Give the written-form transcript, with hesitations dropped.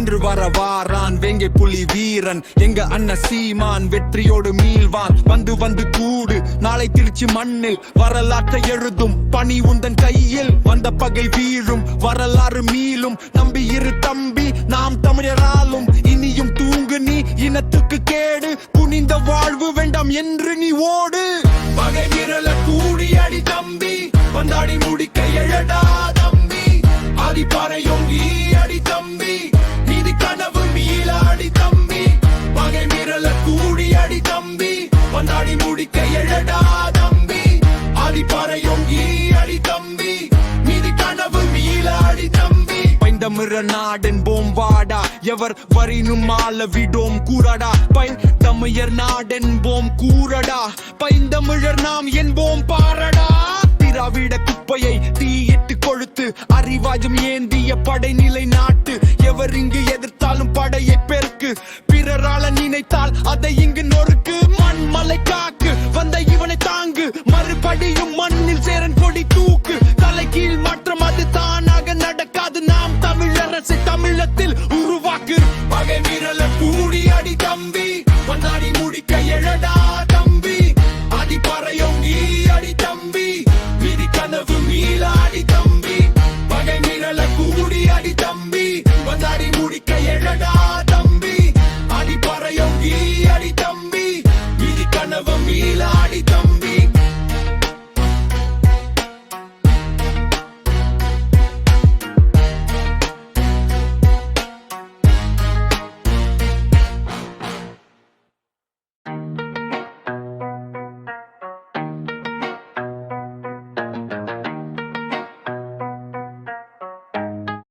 வென்று வர வாரான் வேங்கை புலி வீரன் எங்க அண்ணன் சீமான் வெற்றியோடு மீள்வான். வந்து வந்து கூடு நாளை திருச்சி மண்ணில் வரலாற்றை எழுதும் பணி உந்தன் கையில். வந்த பகை வீழும் வரலாறு மீளும் நம்பி இரு தம்பி நாம் தமிழராலும். இனியும் தூங்கு நீ இனத்துக்கு கேடு குனிந்த வாழ்வு வேண்டாம் என்று நீ ஓடு. பகை விரல கூடி அடி தம்பி வந்தாடி முடிக்க எழடா தம்பி. அடிப்பறையொங்கி அடி தம்பி நீதி கனவு மீள அடி தம்பி. பகை விரல கூடி அடி தம்பி வந்தாடி முடிக்க எழடா தம்பி. அடிப்பறையொங்கி அடி தம்பி நீதி கனவு மீள அடி தம்பி. பைந்தமிழ நாடன் போம் வாடா எவர் வரினும் ஆள விடோம் கூறடா. பைந்தமிழர் நாடன் போம் கூறடா பைந்தமிழர் நாம் என்போம் பாரடா. திராவிட குப்பையை தீயிட்டு கொழுத்து அறிவாஜம் ஏந்திய படைநிலை நாட்டு. எவர் இங்கு எதிர்த்தாலும் படையை பெருக்கு பிறரால நினைத்தால் அதை இங்கு நொறுக்கு. மண் மலைக்கா